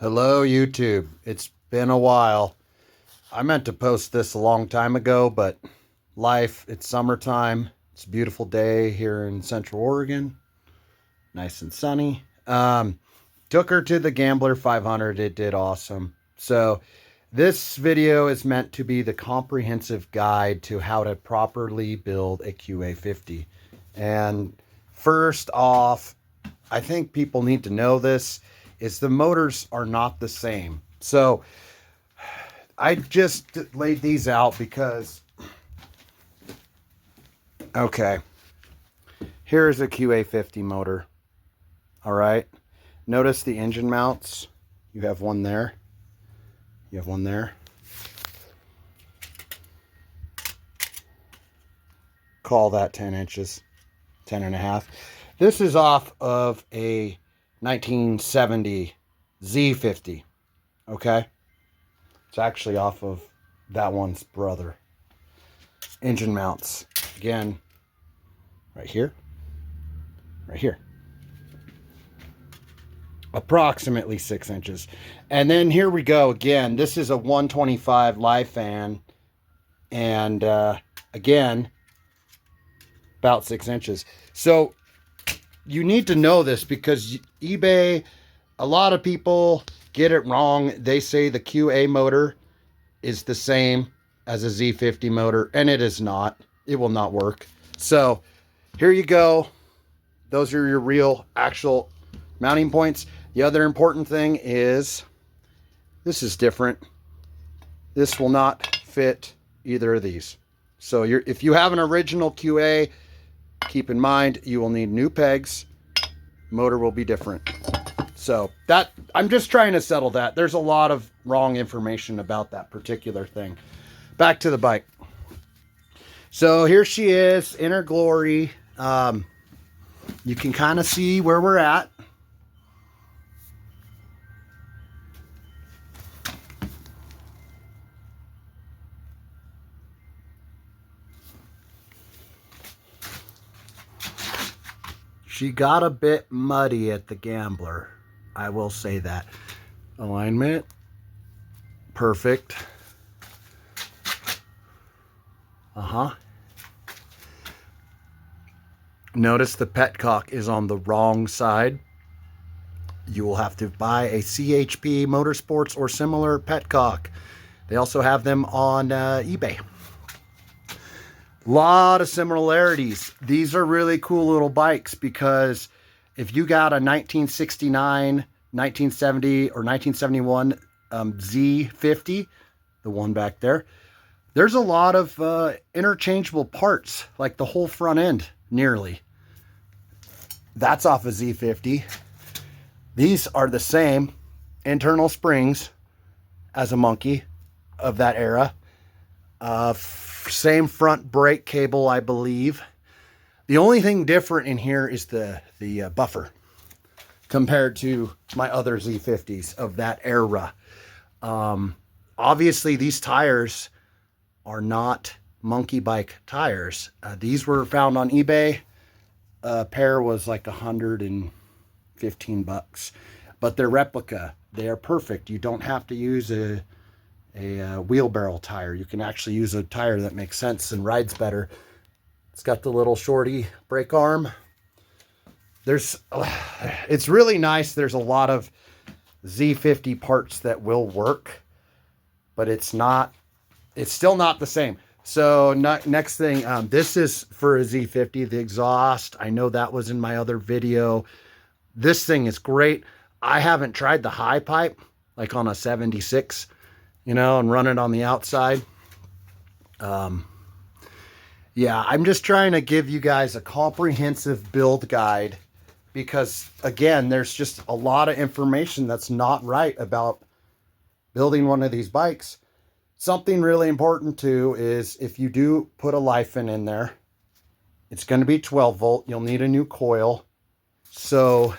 Hello, YouTube. It's been a while. I meant to post this a long time ago, but life, it's summertime. It's a beautiful day here in Central Oregon. Nice and sunny. Took her to the Gambler 500. It did awesome. So, this video is meant to be the comprehensive guide to how to properly build a QA50. And first off, I think people need to know this, is the motors are not the same. So I just laid these out because, okay, here's a QA50 motor. All right. Notice the engine mounts. You have one there. You have one there. Call that 10 inches, 10 and a half. This is off of a 1970 Z50. Okay. It's actually off of that one's brother. Engine mounts. Again, right here. Right here. Approximately 6 inches. And then here we go again. This is a 125 lifan. And again, about 6 inches. So you need to know this because eBay, a lot of people get it wrong. They say the QA motor is the same as a Z50 motor, and it is not. It will not work. So here you go. Those are your real actual mounting points. The other important thing is this is different. This will not fit either of these. So if you have an original QA, keep in mind you will need new pegs. Motor will be different. So that, I'm just trying to settle that. There's a lot of wrong information about that particular thing. Back to the bike. So here she is in her glory. You can kind of see where we're at. She got a bit muddy at the Gambler. I will say that. Alignment. Perfect. Notice the petcock is on the wrong side. You will have to buy a CHP Motorsports or similar petcock. They also have them on eBay. Lot of similarities. These are really cool little bikes because if you got a 1969, 1970, or 1971 Z50, the one back there, there's a lot of interchangeable parts, like the whole front end, nearly. That's off a Z50. These are the same internal springs as a Monkey of that era. Same front brake cable, I believe. The only thing different in here is the buffer compared to my other Z50s of that era. Obviously, these tires are not Monkey bike tires. These were found on eBay. A pair was like $115, but they're replica. They are perfect. You don't have to use a wheelbarrow tire. You can actually use a tire that makes sense and rides better. It's got the little shorty brake arm. It's really nice. There's a lot of Z50 parts that will work, but it's still not the same. So next thing, this is for a Z50, the exhaust. I know that was in my other video. This thing is great. I haven't tried the high pipe, like on a 76, and run it on the outside. Yeah, I'm just trying to give you guys a comprehensive build guide because, again, there's just a lot of information that's not right about building one of these bikes. Something really important, too, is if you do put a lifan in there, it's going to be 12 volt. You'll need a new coil. So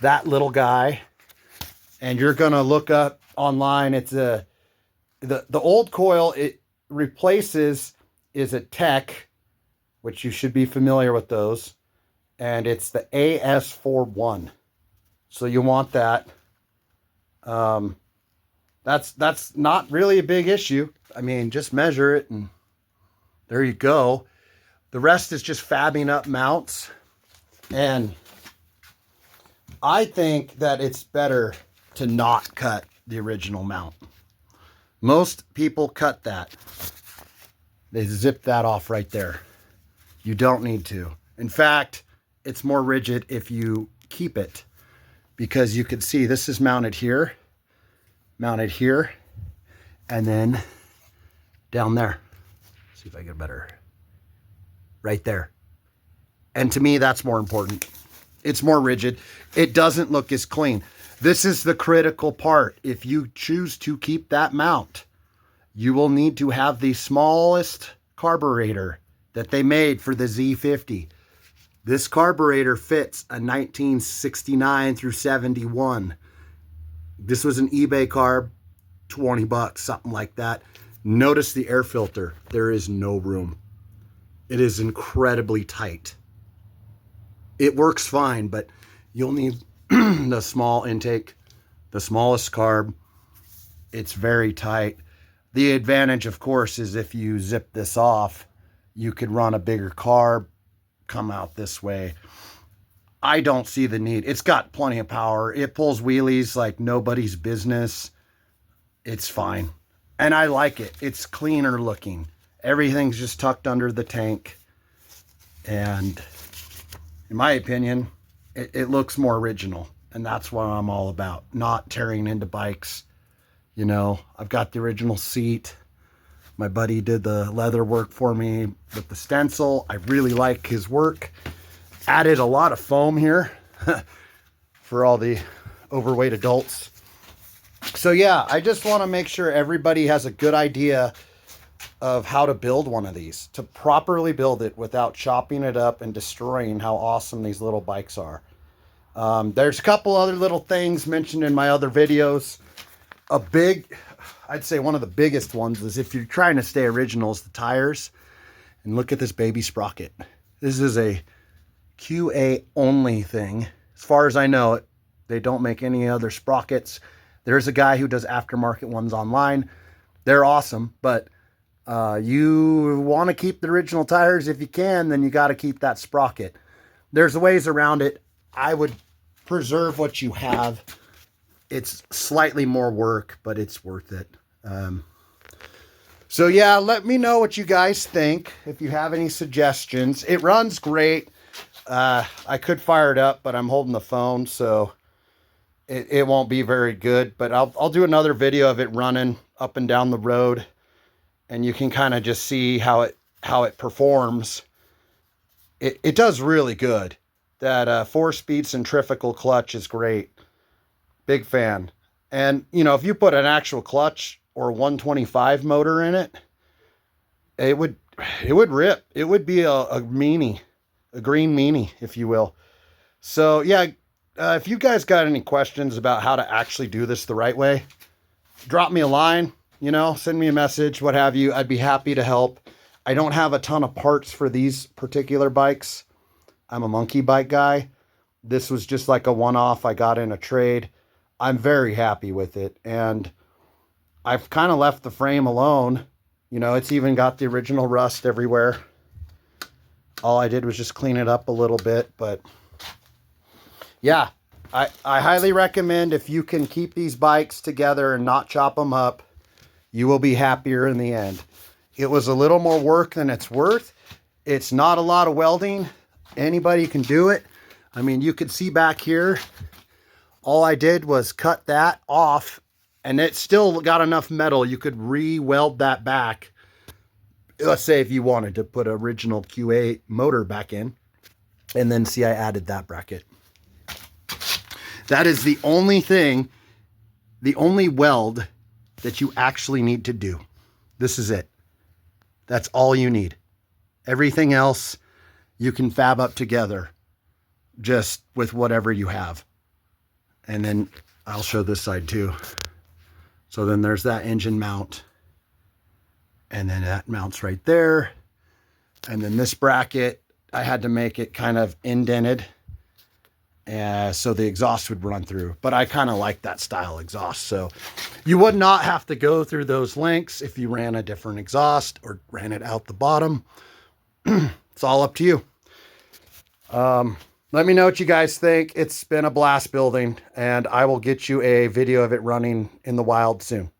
that little guy, and you're going to look up online, it's the old coil it replaces is a Tech, which you should be familiar with those, and it's the AS41. So you want that. That's not really a big issue. I mean, just measure it and there you go. The rest is just fabbing up mounts. And I think that it's better to not cut the original mount. Most people cut that. They zip that off right there. You don't need to. In fact, it's more rigid if you keep it, because you can see this is mounted here, and then down there. See if I get better. Right there. And to me, that's more important. It's more rigid. It doesn't look as clean. This is the critical part. If you choose to keep that mount, you will need to have the smallest carburetor that they made for the Z50. This carburetor fits a 1969 through 71. This was an eBay carb, 20 bucks, something like that. Notice the air filter. There is no room. It is incredibly tight. It works fine, but you'll need the small intake, the smallest carb. It's very tight. The advantage, of course, is if you zip this off, you could run a bigger carb, come out this way. I don't see the need. It's got plenty of power. It pulls wheelies like nobody's business. It's fine. And I like it. It's cleaner looking. Everything's just tucked under the tank. And in my opinion, it looks more original. And that's what I'm all about. Not tearing into bikes. You know, I've got the original seat. My buddy did the leather work for me with the stencil. I really like his work. Added a lot of foam here for all the overweight adults. So yeah, I just want to make sure everybody has a good idea of how to build one of these, to properly build it without chopping it up and destroying how awesome these little bikes are. There's a couple other little things mentioned in my other videos. I'd say one of the biggest ones is if you're trying to stay original is the tires. And look at this baby sprocket. This is a QA only thing. As far as I know, they don't make any other sprockets. There's a guy who does aftermarket ones online. They're awesome, but you want to keep the original tires if you can, then you got to keep that sprocket. There's ways around it. I would preserve what you have. It's slightly more work, but it's worth it. So yeah, let me know what you guys think. If you have any suggestions. It runs great. I could fire it up, but I'm holding the phone, so it won't be very good. But I'll do another video of it running up and down the road, and you can kind of just see how it performs. It does really good. That 4-speed centrifugal clutch is great. Big fan. And you know, if you put an actual clutch or 125 motor in it, it would rip. It would be a meanie, a green meanie, if you will. So yeah, if you guys got any questions about how to actually do this the right way, drop me a line, you know, send me a message, what have you. I'd be happy to help. I don't have a ton of parts for these particular bikes. I'm a monkey bike guy. This was just like a one-off I got in a trade. I'm very happy with it. And I've kind of left the frame alone. You know, it's even got the original rust everywhere. All I did was just clean it up a little bit. But yeah, I highly recommend, if you can keep these bikes together and not chop them up, you will be happier in the end. It was a little more work than it's worth. It's not a lot of welding. Anybody can do it. I mean, you could see back here, all I did was cut that off, and it still got enough metal. You could re-weld that back. Let's say if you wanted to put original QA motor back in, and then see, I added that bracket. That is the only thing, the only weld that you actually need to do. This is it. That's all you need. Everything else you can fab up together just with whatever you have. And then I'll show this side too. So then there's that engine mount. And then that mounts right there. And then this bracket, I had to make it kind of indented. so the exhaust would run through. But I kind of like that style exhaust. So you would not have to go through those lengths if you ran a different exhaust or ran it out the bottom. It's all up to you. Let me know what you guys think. It's been a blast building, and I will get you a video of it running in the wild soon.